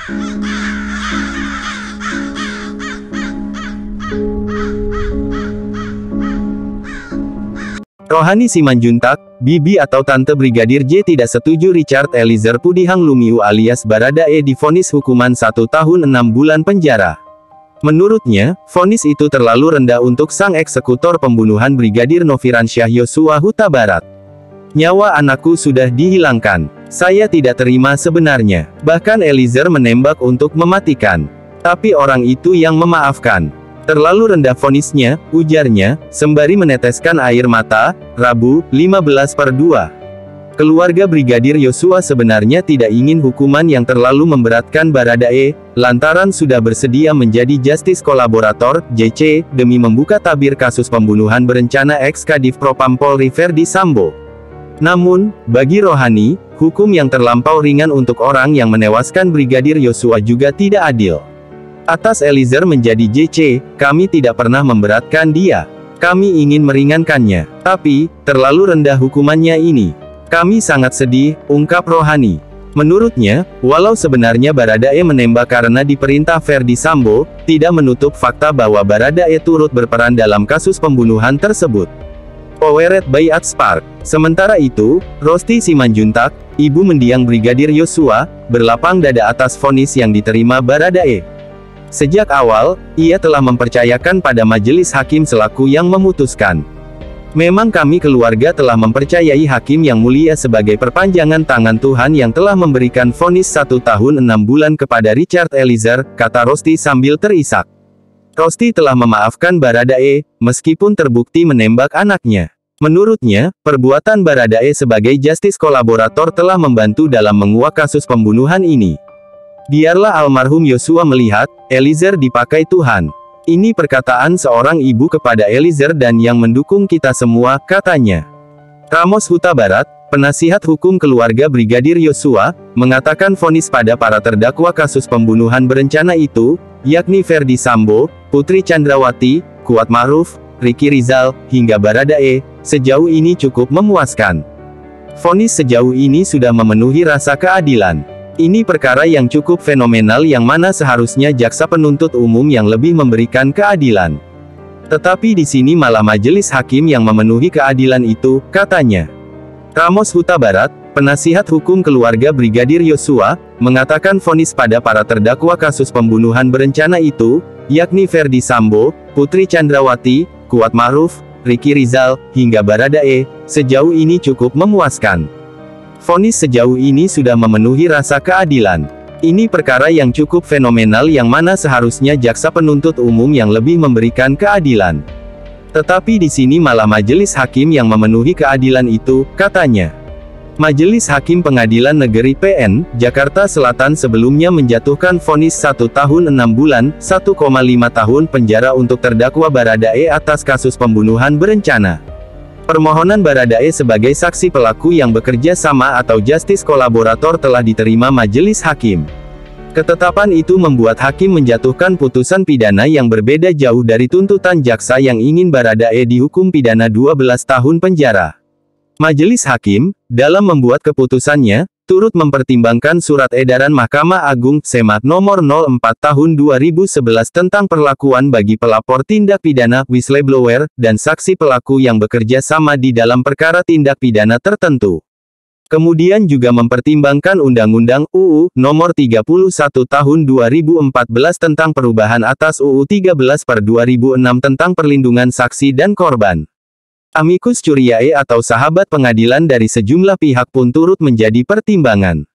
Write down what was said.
Rohani Simanjuntak, Bibi atau Tante Brigadir J tidak setuju Richard Eliezer Pudihang Lumiu alias Baradae divonis hukuman 1 tahun 6 bulan penjara. Menurutnya, vonis itu terlalu rendah untuk sang eksekutor pembunuhan Brigadir Nofriansyah Yosua Huta Barat. Nyawa anakku sudah dihilangkan. Saya tidak terima sebenarnya. Bahkan Eliezer menembak untuk mematikan. Tapi orang itu yang memaafkan. Terlalu rendah vonisnya, ujarnya, sembari meneteskan air mata. Rabu, 15/2. Keluarga Brigadir Yosua sebenarnya tidak ingin hukuman yang terlalu memberatkan Baradae, lantaran sudah bersedia menjadi justice kolaborator, JC, demi membuka tabir kasus pembunuhan berencana ex-Kadif Propam Polri Verdi Sambo. Namun, bagi Rohani, hukum yang terlampau ringan untuk orang yang menewaskan Brigadir Yosua juga tidak adil. Atas Eliezer menjadi JC, kami tidak pernah memberatkan dia. Kami ingin meringankannya. Tapi, terlalu rendah hukumannya ini. Kami sangat sedih, ungkap Rohani. Menurutnya, walau sebenarnya Baradae menembak karena diperintah Verdi Sambo, tidak menutup fakta bahwa Baradae turut berperan dalam kasus pembunuhan tersebut. Powered by Atspark. Sementara itu, Rosti Simanjuntak, ibu mendiang Brigadir Yosua, berlapang dada atas vonis yang diterima Baradae. Sejak awal, ia telah mempercayakan pada majelis hakim selaku yang memutuskan. Memang kami keluarga telah mempercayai hakim yang mulia sebagai perpanjangan tangan Tuhan yang telah memberikan vonis 1 tahun 6 bulan kepada Richard Eliezer, kata Rosti sambil terisak. Rosti telah memaafkan Baradae, meskipun terbukti menembak anaknya. Menurutnya, perbuatan Baradae sebagai justice kolaborator telah membantu dalam menguak kasus pembunuhan ini. Biarlah almarhum Yosua melihat, Eliezer dipakai Tuhan. Ini perkataan seorang ibu kepada Eliezer dan yang mendukung kita semua, katanya. Ramos Huta Barat, penasihat hukum keluarga Brigadir Yosua, mengatakan vonis pada para terdakwa kasus pembunuhan berencana itu, yakni Verdi Sambo, Putri Chandrawati, Kuat Ma'ruf, Ricky Rizal, hingga Baradae, sejauh ini cukup memuaskan. Vonis sejauh ini sudah memenuhi rasa keadilan. Ini perkara yang cukup fenomenal yang mana seharusnya jaksa penuntut umum yang lebih memberikan keadilan. Tetapi di sini malah majelis hakim yang memenuhi keadilan itu, katanya. Ramos Huta Barat, penasihat hukum keluarga Brigadir Yosua, mengatakan vonis pada para terdakwa kasus pembunuhan berencana itu, yakni Verdi Sambo, Putri Chandrawati, Kuat Ma'ruf, Ricky Rizal, hingga Baradae, sejauh ini cukup memuaskan. Vonis sejauh ini sudah memenuhi rasa keadilan. Ini perkara yang cukup fenomenal yang mana seharusnya jaksa penuntut umum yang lebih memberikan keadilan. Tetapi di sini malah majelis hakim yang memenuhi keadilan itu, katanya. Majelis Hakim Pengadilan Negeri PN, Jakarta Selatan sebelumnya menjatuhkan vonis 1 tahun 6 bulan, 1,5 tahun penjara untuk terdakwa Baradae atas kasus pembunuhan berencana. Permohonan Baradae sebagai saksi pelaku yang bekerja sama atau justice kolaborator telah diterima majelis hakim. Ketetapan itu membuat hakim menjatuhkan putusan pidana yang berbeda jauh dari tuntutan jaksa yang ingin Baradae dihukum pidana 12 tahun penjara. Majelis hakim, dalam membuat keputusannya, turut mempertimbangkan surat edaran Mahkamah Agung, Semat nomor 04 tahun 2011 tentang perlakuan bagi pelapor tindak pidana, whistleblower, dan saksi pelaku yang bekerja sama di dalam perkara tindak pidana tertentu. Kemudian juga mempertimbangkan Undang-Undang UU nomor 31 tahun 2014 tentang perubahan atas UU 13/2006 tentang perlindungan saksi dan korban. Amicus curiae atau sahabat pengadilan dari sejumlah pihak pun turut menjadi pertimbangan.